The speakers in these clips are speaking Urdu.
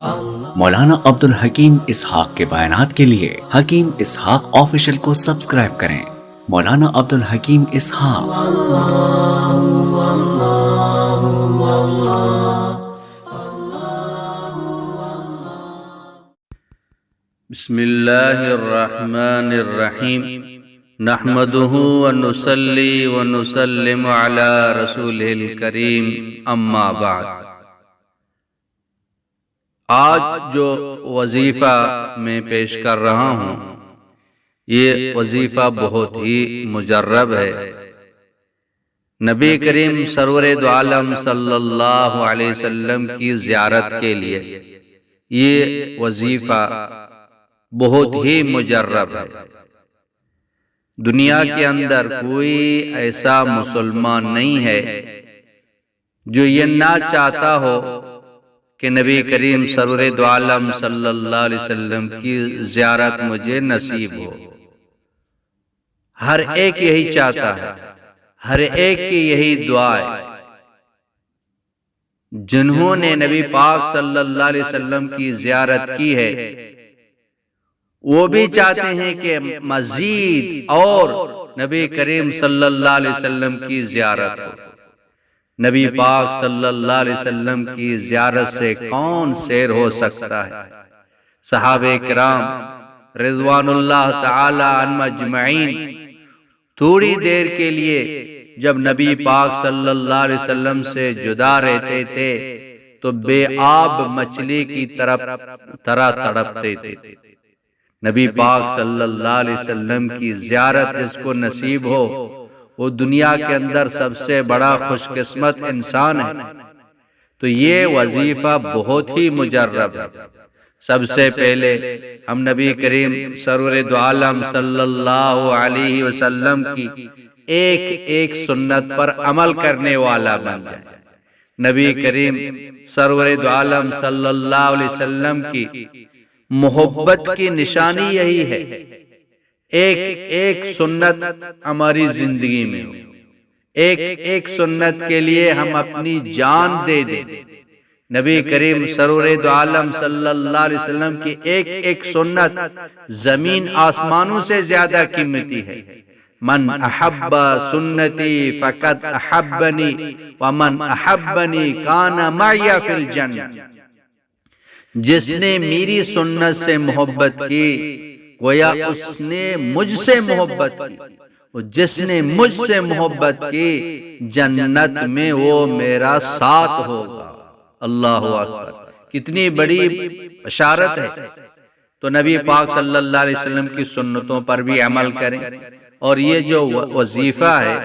مولانا عبدالحکیم اسحاق کے بیانات کے لیے حکیم اسحاق آفیشل کو سبسکرائب کریں۔ مولانا عبدالحکیم اسحاق۔ بسم اللہ الرحمن الرحیم نحمده ونصلی ونسلم علی رسولہ الکریم اما بعد۔ آج جو وظیفہ میں پیش کر رہا ہوں یہ وظیفہ بہت ہی مجرب ہے۔ نبی کریم سرور دو عالم صلی اللہ علیہ وسلم کی زیارت کے لیے یہ وظیفہ بہت ہی مجرب ہے۔ دنیا کے اندر کوئی ایسا مسلمان نہیں ہے جو یہ نہ چاہتا ہو کہ نبی کریم سرور دو عالم صلی اللہ علیہ وسلم کی زیارت مجھے نصیب ہو۔ ہر ایک یہی چاہتا ہے، ہر ایک کی یہی دعا ہے۔ جنہوں نے نبی پاک صلی اللہ علیہ وسلم کی زیارت کی ہے وہ بھی چاہتے ہیں کہ مزید اور نبی کریم صلی اللہ علیہ وسلم کی زیارت ہو۔ نبی پاک صلی اللہ علیہ وسلم کی زیارت سے کون سیر ہو سکتا ہے؟ صحابہ کرام رضوان اللہ تعالی عنہم اجمعین تھوڑی دیر کے لیے جب نبی پاک صلی اللہ علیہ وسلم سے جدا رہتے تھے تو بے آب مچھلی کی طرح تڑپتے تھے۔ نبی پاک صلی اللہ علیہ وسلم کی زیارت جس کو نصیب ہو وہ دنیا کے اندر سب سے بڑا خوش قسمت انسان ہے۔ تو یہ وظیفہ بہت ہی مجرب ہے۔ سب سے پہلے ہم نبی کریم سرور دو عالم صلی اللہ علیہ وسلم کی ایک ایک سنت پر عمل کرنے والا بن جائے۔ نبی کریم سرور دو عالم صلی اللہ علیہ وسلم کی محبت کی نشانی یہی ہے، ایک ایک سنت ہماری زندگی میں ہو، ایک ایک سنت کے لیے ہم اپنی جان دے دیں۔ نبی کریم سرور دو عالم صلی اللہ علیہ وسلم کی ایک ایک سنت زمین آسمانوں سے زیادہ قیمتی ہے۔ من احب سنتی فقد احبنی ومن احبنی کان معی فی الجنہ۔ جس نے میری سنت سے محبت کی گویا اس نے مجھ سے محبت کی، اور جس نے مجھ سے محبت کی جنت میں وہ میرا ساتھ ہوگا۔ اللہ اکبر، کتنی بڑی بشارت ہے۔ تو نبی پاک صلی اللہ علیہ وسلم کی سنتوں پر بھی عمل کریں، اور یہ جو وظیفہ ہے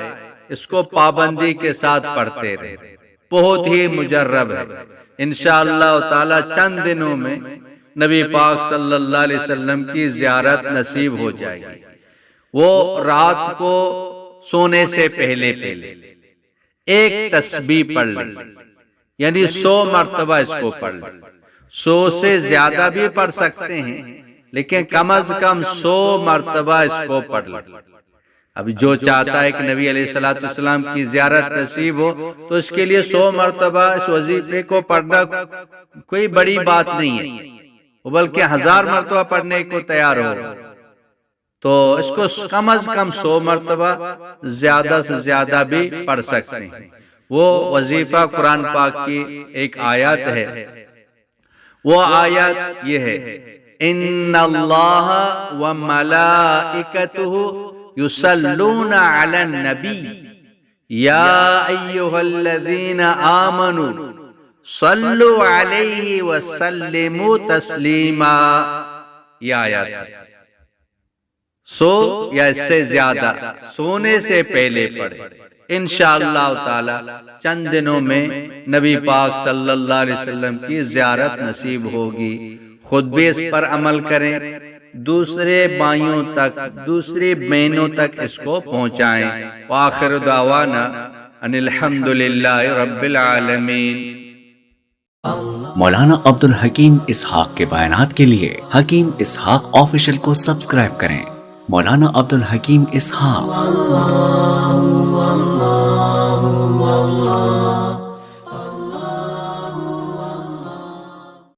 اس کو پابندی کے ساتھ پڑھتے رہیں۔ بہت ہی مجرب ہے۔ انشاءاللہ تعالی چند دنوں میں نبی پاک صلی اللہ علیہ وسلم کی زیارت نصیب ہو جائے گی۔ وہ رات کو سونے سے پہلے ایک تسبیح پڑھ لیں، یعنی 100 مرتبہ اس کو پڑھ لیں۔ 100 سے زیادہ بھی پڑھ سکتے ہیں لیکن کم از کم 100 مرتبہ اس کو پڑھ لیں۔ اب جو چاہتا ہے کہ نبی علیہ السلام کی زیارت نصیب ہو تو اس کے لیے 100 مرتبہ اس وظیفے کو پڑھنا کوئی بڑی بات نہیں ہے، بلکہ 1000 مرتبہ پڑھنے کو تیار ہو تو اس کو کم از کم 100 مرتبہ زیادہ سے زیادہ بھی پڑھ سکتے ہیں۔ وہ وظیفہ قرآن پاک کی ایک آیت ہے، وہ آیت یہ ہے، ان اللہ وملائکتہ یصلون علی النبی یا ایھا الذین آمنوا صلوا علیہ وسلموا تسلیما۔ یہ آیات ہے 100 یا اس سے زیادہ سونے سے پہلے پڑھیں۔ انشاءاللہ تعالی چند دنوں میں نبی پاک صلی اللہ علیہ وسلم کی زیارت نصیب ہوگی۔ خود بھی اس پر عمل کریں، دوسرے بھائیوں تک، دوسری بہنوں تک اس کو پہنچائیں۔ وآخر دعوانا ان الحمدللہ رب العالمین۔ مولانا عبدالحکیم اسحاق کے بیانات کے لیے حکیم اسحاق آفیشل کو سبسکرائب کریں۔ مولانا عبدالحکیم اسحاق۔